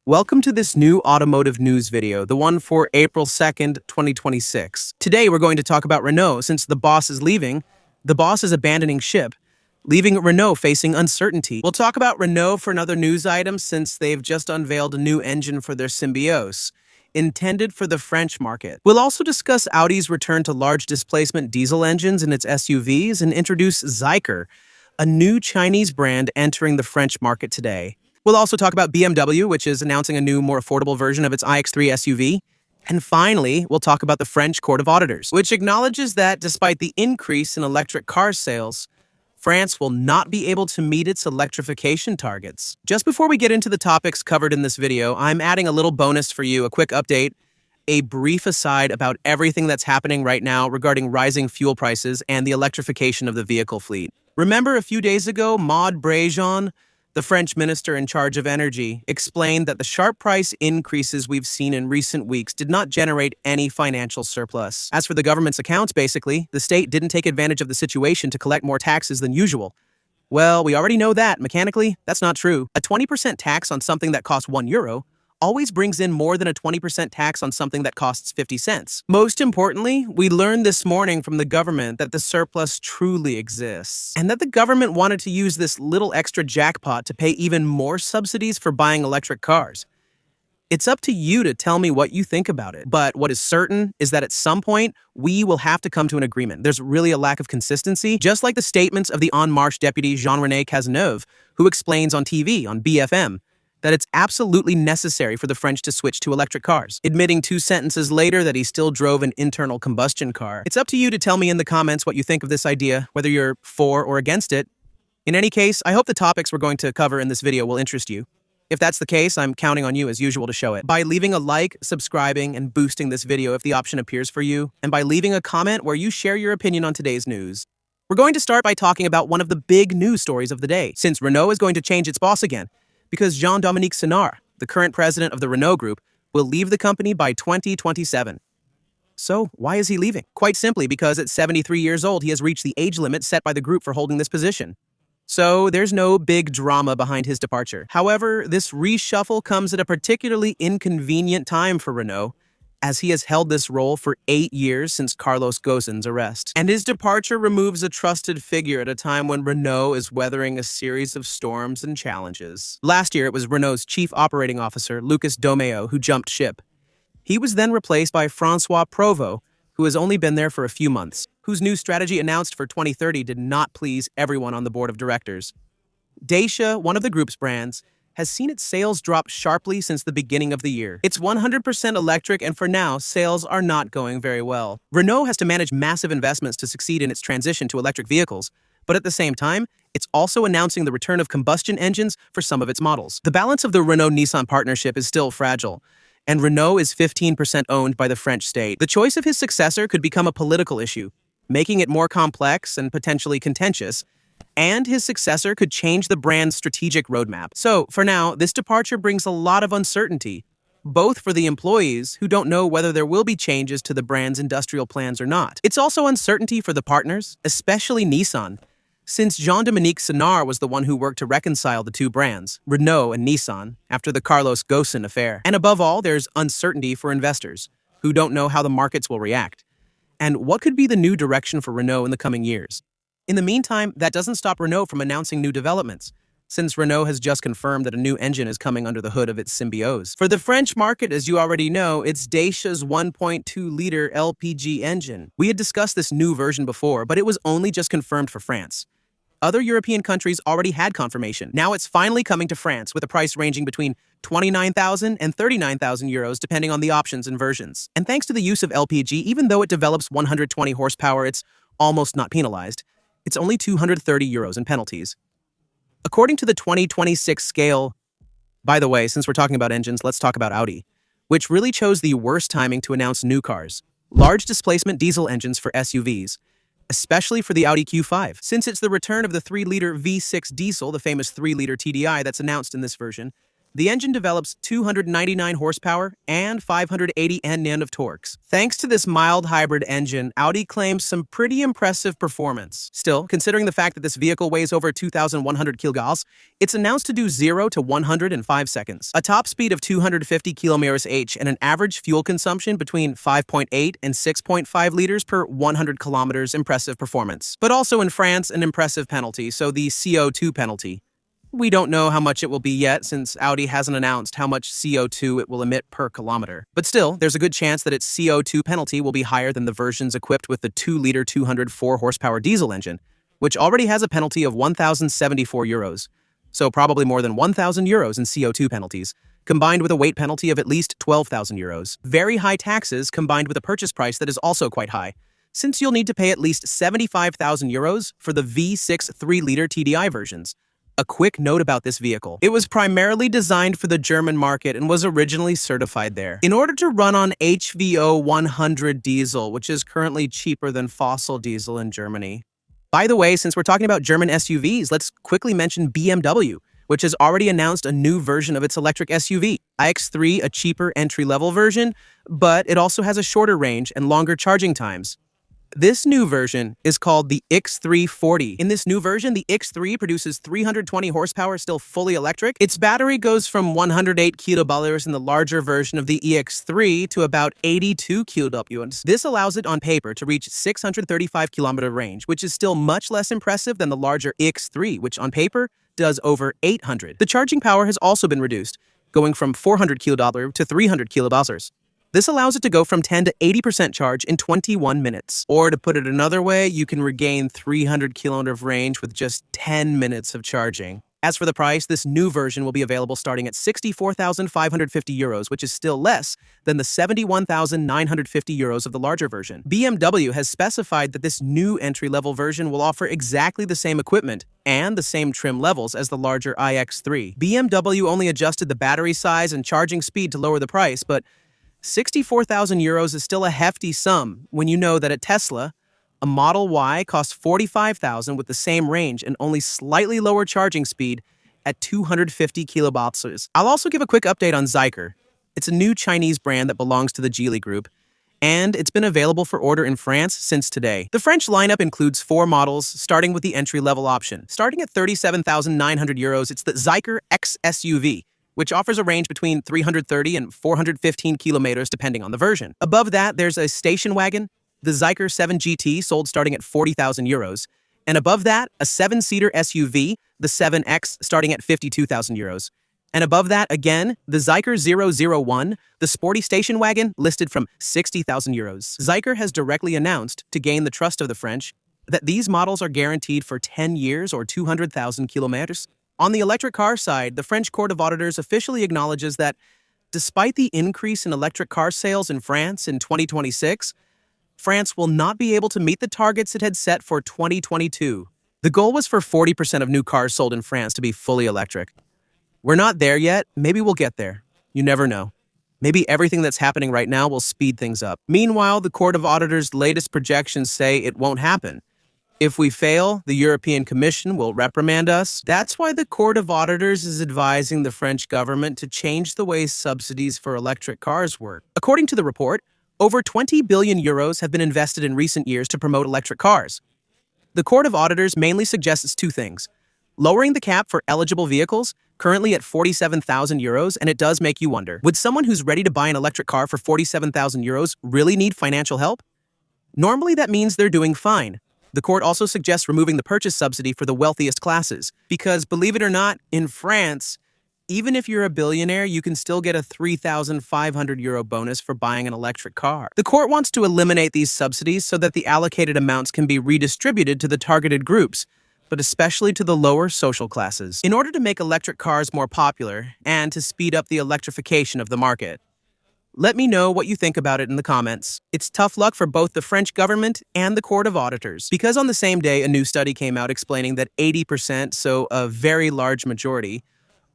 Welcome to this new automotive news video, the one for April 2nd, 2026. Today we're going to talk about Renault. Since the boss is leaving, the boss is abandoning ship, leaving Renault facing uncertainty. We'll talk about Renault for another news item since they've just unveiled a new engine for their Symbiose, intended for the French market. We'll also discuss Audi's return to large displacement diesel engines in its SUVs and introduce Ziker, a new Chinese brand entering the French market today. We'll also talk about BMW, which is announcing a new, more affordable version of its iX3 SUV. And finally, we'll talk about the French Court of Auditors, which acknowledges that despite the increase in electric car sales, France will not be able to meet its electrification targets. Just before we get into the topics covered in this video, I'm adding a little bonus for you, a quick update, a brief aside about everything that's happening right now regarding rising fuel prices and the electrification of the vehicle fleet. Remember a few days ago, Maud Brejean, the French minister in charge of energy, explained that the sharp price increases we've seen in recent weeks did not generate any financial surplus. As for the government's accounts, basically, the state didn't take advantage of the situation to collect more taxes than usual. Well, we already know that. Mechanically, that's not true. A 20% tax on something that costs €1 always brings in more than a 20% tax on something that costs 50 cents. Most importantly, we learned this morning from the government that the surplus truly exists, and that the government wanted to use this little extra jackpot to pay even more subsidies for buying electric cars. It's up to you to tell me what you think about it, but what is certain is that at some point, we will have to come to an agreement. There's really a lack of consistency, just like the statements of the En Marche deputy Jean-René Cazeneuve, who explains on TV, on BFM, that it's absolutely necessary for the French to switch to electric cars, admitting 2 sentences later that he still drove an internal combustion car. It's up to you to tell me in the comments what you think of this idea, whether you're for or against it. In any case, I hope the topics we're going to cover in this video will interest you. If that's the case, I'm counting on you as usual to show it by leaving a like, subscribing, and boosting this video if the option appears for you, and by leaving a comment where you share your opinion on today's news. We're going to start by talking about one of the big news stories of the day, since Renault is going to change its boss again, because Jean-Dominique Senard, the current president of the Renault Group, will leave the company by 2027. So, why is he leaving? Quite simply because at 73 years old, he has reached the age limit set by the group for holding this position. So, there's no big drama behind his departure. However, this reshuffle comes at a particularly inconvenient time for Renault, as he has held this role for 8 years since Carlos Ghosn's arrest. And his departure removes a trusted figure at a time when Renault is weathering a series of storms and challenges. Last year, it was Renault's chief operating officer, Lucas Domeo, who jumped ship. He was then replaced by François Provost, who has only been there for a few months, whose new strategy announced for 2030 did not please everyone on the board of directors. Dacia, one of the group's brands, has seen its sales drop sharply since the beginning of the year. It's 100% electric, and for now, sales are not going very well. Renault has to manage massive investments to succeed in its transition to electric vehicles, but at the same time, it's also announcing the return of combustion engines for some of its models. The balance of the Renault-Nissan partnership is still fragile, and Renault is 15% owned by the French state. The choice of his successor could become a political issue, making it more complex and potentially contentious, and his successor could change the brand's strategic roadmap. So, for now, this departure brings a lot of uncertainty, both for the employees, who don't know whether there will be changes to the brand's industrial plans or not. It's also uncertainty for the partners, especially Nissan, since Jean-Dominique Senard was the one who worked to reconcile the two brands, Renault and Nissan, after the Carlos Ghosn affair. And above all, there's uncertainty for investors, who don't know how the markets will react, and what could be the new direction for Renault in the coming years. In the meantime, that doesn't stop Renault from announcing new developments, since Renault has just confirmed that a new engine is coming under the hood of its Symbiose. For the French market, as you already know, it's Dacia's 1.2-liter LPG engine. We had discussed this new version before, but it was only just confirmed for France. Other European countries already had confirmation. Now it's finally coming to France, with a price ranging between 29,000 and 39,000 euros, depending on the options and versions. And thanks to the use of LPG, even though it develops 120 horsepower, it's almost not penalized. It's only 230 euros in penalties. According to the 2026 scale, by the way, since we're talking about engines, let's talk about Audi, which really chose the worst timing to announce new cars, large displacement diesel engines for SUVs, especially for the Audi Q5. Since it's the return of the 3-liter V6 diesel, the famous 3-liter TDI that's announced in this version, The engine develops 299 horsepower and 580 Nm of torques. Thanks to this mild hybrid engine, Audi claims some pretty impressive performance. Still, considering the fact that this vehicle weighs over 2,100 kilograms, it's announced to do 0 to 100 in 5 seconds. A top speed of 250 km/h and an average fuel consumption between 5.8 and 6.5 liters per 100 kilometers. Impressive performance. But also in France, an impressive penalty, so the CO2 penalty. We don't know how much it will be yet, since Audi hasn't announced how much CO2 it will emit per kilometer. But still, there's a good chance that its CO2 penalty will be higher than the versions equipped with the 2-liter 204 horsepower diesel engine, which already has a penalty of 1,074 euros. So probably more than 1,000 euros in CO2 penalties, combined with a weight penalty of at least 12,000 euros. Very high taxes combined with a purchase price that is also quite high, since you'll need to pay at least 75,000 euros for the V6 3-liter TDI versions. A quick note about this vehicle. It was primarily designed for the German market and was originally certified there. In order to run on HVO 100 diesel, which is currently cheaper than fossil diesel in Germany. By the way, since we're talking about German SUVs, let's quickly mention BMW, which has already announced a new version of its electric SUV. iX3, a cheaper entry-level version, but it also has a shorter range and longer charging times. This new version is called the X340. In this new version, the X3 produces 320 horsepower, still fully electric. Its battery goes from 108 kWh in the larger version of the EX3 to about 82 kWh. This allows it on paper to reach 635 km range, which is still much less impressive than the larger X3, which on paper does over 800. The charging power has also been reduced, going from 400 kWh to 300 kWh. This allows it to go from 10 to 80% charge in 21 minutes. Or to put it another way, you can regain 300 km of range with just 10 minutes of charging. As for the price, this new version will be available starting at 64,550 euros, which is still less than the 71,950 euros of the larger version. BMW has specified that this new entry-level version will offer exactly the same equipment and the same trim levels as the larger iX3. BMW only adjusted the battery size and charging speed to lower the price, but 64,000 euros is still a hefty sum when you know that at Tesla, a Model Y costs 45,000 with the same range and only slightly lower charging speed at 250 kilowatt-hours. I'll also give a quick update on Ziker. It's a new Chinese brand that belongs to the Geely Group, and it's been available for order in France since today. The French lineup includes 4 models, starting with the entry-level option. Starting at 37,900 euros, it's the Ziker X SUV, which offers a range between 330 and 415 kilometers depending on the version. Above that, there's a station wagon, the Ziker 7 GT, sold starting at 40,000 euros. And above that, a 7-seater SUV, the 7X, starting at 52,000 euros. And above that, again, the Ziker 001, the sporty station wagon, listed from 60,000 euros. Ziker has directly announced, to gain the trust of the French, that these models are guaranteed for 10 years or 200,000 kilometers. On the electric car side, the French Court of Auditors officially acknowledges that, despite the increase in electric car sales in France in 2026, France will not be able to meet the targets it had set for 2022. The goal was for 40% of new cars sold in France to be fully electric. We're not there yet. Maybe we'll get there. You never know. Maybe everything that's happening right now will speed things up. Meanwhile, the Court of Auditors' latest projections say it won't happen. If we fail, the European Commission will reprimand us. That's why the Court of Auditors is advising the French government to change the way subsidies for electric cars work. According to the report, over 20 billion euros have been invested in recent years to promote electric cars. The Court of Auditors mainly suggests 2 things. Lowering the cap for eligible vehicles, currently at 47,000 euros, and it does make you wonder, would someone who's ready to buy an electric car for 47,000 euros really need financial help? Normally that means they're doing fine. The court also suggests removing the purchase subsidy for the wealthiest classes, because, believe it or not, in France, even if you're a billionaire, you can still get a 3,500 euro bonus for buying an electric car. The court wants to eliminate these subsidies so that the allocated amounts can be redistributed to the targeted groups, but especially to the lower social classes, in order to make electric cars more popular and to speed up the electrification of the market. Let me know what you think about it in the comments. It's tough luck for both the French government and the Court of Auditors, because on the same day, a new study came out explaining that 80%, so a very large majority,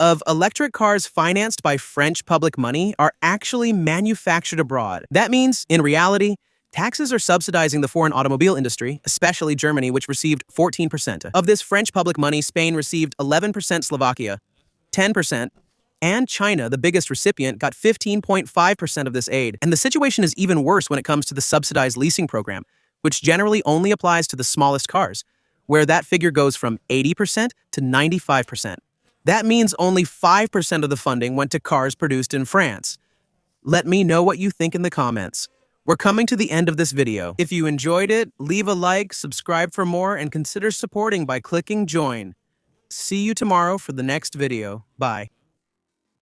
of electric cars financed by French public money are actually manufactured abroad. That means, in reality, taxes are subsidizing the foreign automobile industry, especially Germany, which received 14%. Of this French public money, Spain received 11%, Slovakia 10%, And China, the biggest recipient, got 15.5% of this aid. And the situation is even worse when it comes to the subsidized leasing program, which generally only applies to the smallest cars, where that figure goes from 80% to 95%. That means only 5% of the funding went to cars produced in France. Let me know what you think in the comments. We're coming to the end of this video. If you enjoyed it, leave a like, subscribe for more, and consider supporting by clicking join. See you tomorrow for the next video. Bye.